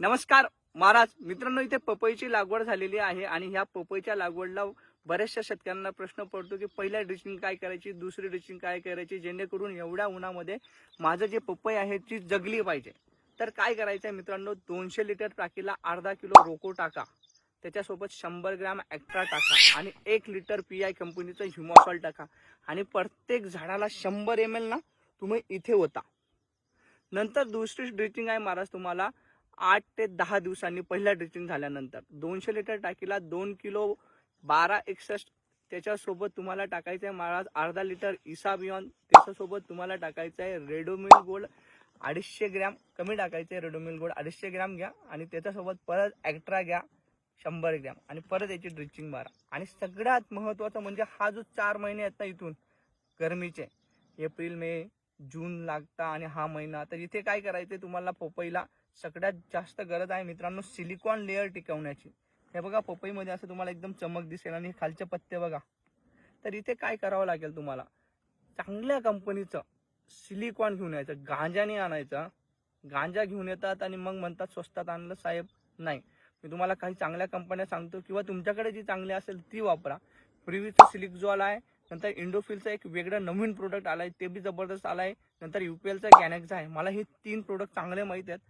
नमस्कार महाराज मित्रांनो, इथे पपईची लागवड झालेली आहे आणि ह्या पपईच्या लागवडला बऱ्याचशा शेतकऱ्यांना प्रश्न पडतो की पहिल्या ड्रिचिंग काय करायची, दुसरी ड्रिचिंग काय करायची, जेणेकरून एवढ्या उन्हामध्ये माझं जे पपई आहे ती जगली पाहिजे. तर काय करायचं आहे मित्रांनो, 200 लिटर टाकीला अर्धा किलो रोको टाका, त्याच्यासोबत 100 ग्रॅम एक्स्ट्रा टाका आणि 1 लिटर PI कंपनीचं ह्युमॉसॉल टाका आणि प्रत्येक झाडाला 100 ml ना तुम्ही इथे होता. नंतर दुसरी ड्रिचिंग आहे महाराज तुम्हाला 8 ते 10 दिवसांनी पहिल्या ड्रिचिंग झाल्यानंतर 200 लिटर टाकीला 2 किलो 1261, त्याच्यासोबत तुम्हाला टाकायचं आहे महाराज अर्धा लिटर इसाबियॉन, त्याच्यासोबत तुम्हाला टाकायचं आहे रेडोमिल गोल्ड 250 ग्रॅम, कमी टाकायचं आहे रेडोमिल गोल्ड 250 ग्रॅम घ्या आणि त्याच्यासोबत परत एक्स्ट्रा घ्या 100 ग्रॅम आणि परत याची ड्रिचिंग मारा. आणि सगळ्यात महत्त्वाचं म्हणजे हा जो 4 महिने आहेत ना इथून गरमीचे, एप्रिल मे जून लागता आणि हा महिना, तर इथे काय करायचं तुम्हाला पपईला सगळ्यात जास्त गरज आहे मित्रांनो सिलिकॉन लेअर टिकवण्याची. हे बघा पपईमध्ये असं तुम्हाला एकदम चमक दिसेल आणि खालचे पत्ते बघा. तर इथे काय करावं लागेल तुम्हाला, चांगल्या कंपनीचं सिलिकॉन घेऊन यायचं, गांजाने आणायचं. गांजा घेऊन येतात आणि मग म्हणतात स्वस्तात आणलं साहेब. नाही, मी तुम्हाला काही चांगल्या कंपन्या सांगतो किंवा तुमच्याकडे जी चांगली असेल ती वापरा. प्रिव्हीचं सिलिकझॉल आहे, नंतर इंडोफिलचं एक वेगळं नवीन प्रोडक्ट आलाय ते बी जबरदस्त आलाय, नंतर UPLचा गॅनेक्झा आहे. मला हे 3 प्रोडक्ट चांगले माहिती आहेत.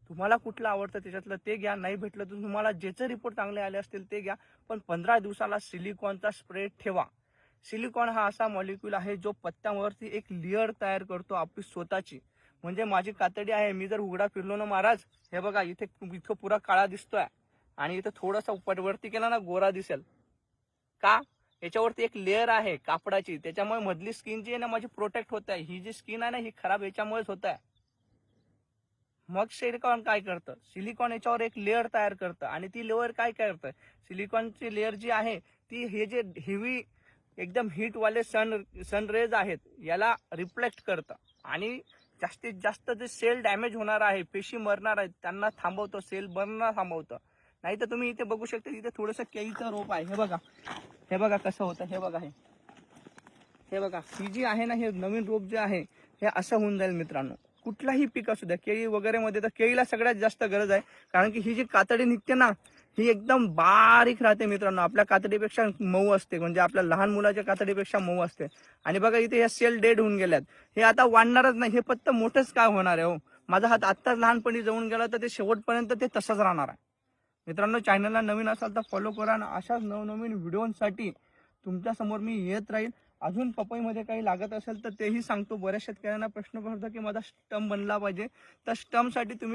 तुम्हाला कुठलं आवडतं त्याच्यातलं ते घ्या, नाही भेटलं तर तुम्हाला ज्याचे रिपोर्ट चांगले आले असतील ते घ्या, पण 15 दिवसाला सिलिकॉनचा स्प्रे ठेवा. सिलिकॉन हा असा मॉलिक्यूल आहे जो पत्त्यावरती एक लेअर तयार करतो आपली स्वतःची. म्हणजे माझी कातडी आहे, मी जर उघडा फिरलो ना महाराज, हे बघा इथं पुरा काळा दिसतोय आणि इथं थोडासा वरती केला ना गोरा दिसेल का, याच्यावरती एक लेअर आहे कापडाची, त्याच्यामुळे मधली स्किन जी आहे ना माझी प्रोटेक्ट होत आहे. ही जी स्किन आहे ना ही खराब याच्यामुळेच होत आहे. मग सिलिकॉन काय करतं, सिलिकॉन याच्यावर एक लेअर तयार करतं आणि ती लेअर काय करतं, सिलिकॉनची लेअर जी आहे ती हे जे हेवी एकदम हीटवाले सन रेज आहेत याला रिफ्लेक्ट करतं आणि जास्तीत जास्त जे सेल डॅमेज होणार आहे, पेशी मरणार आहेत त्यांना थांबवतं, सेल बनणं थांबवतं. नाही तर तुम्ही इथे बघू शकता, इथे थोडंसं केळीचं रोप आहे, हे बघा कसं होतं, हे बघा ही जी आहे ना, हे नवीन रोप जे आहे हे असं होऊन जाईल मित्रांनो. कुठलाही पीक असू द्या, केळी वगैरे मध्ये तर केळीला सगळ्यात जास्त गरज आहे, कारण की ही जी कातडी निघते ना ही एकदम बारीक राहते मित्रांनो, आपल्या कातडीपेक्षा मऊ असते, म्हणजे आपल्या लहान मुलाच्या कातडीपेक्षा मऊ असते. आणि बघा इथे या सेल डेड होऊन गेल्यात, हे आता वाढणारच नाही, हे फक्त मोठंच काय होणार आहे. हो, माझा हात आत्ताच लहानपणी जळून गेला तर ते शेवटपर्यंत ते तसंच राहणार आहे. मित्रांनो, चॅनलला नवीन असाल तर फॉलो करा आणि अशाच नवनवीन व्हिडिओसाठी तुमच्या समोर मी येत राहील. अजून पपईमध्ये काही लागत असेल तर तेही सांगतो. बऱ्याच शेतकऱ्यांना प्रश्न पडतो की माझा स्टंप बनला पाहिजे, तर स्टंपसाठी तुम्ही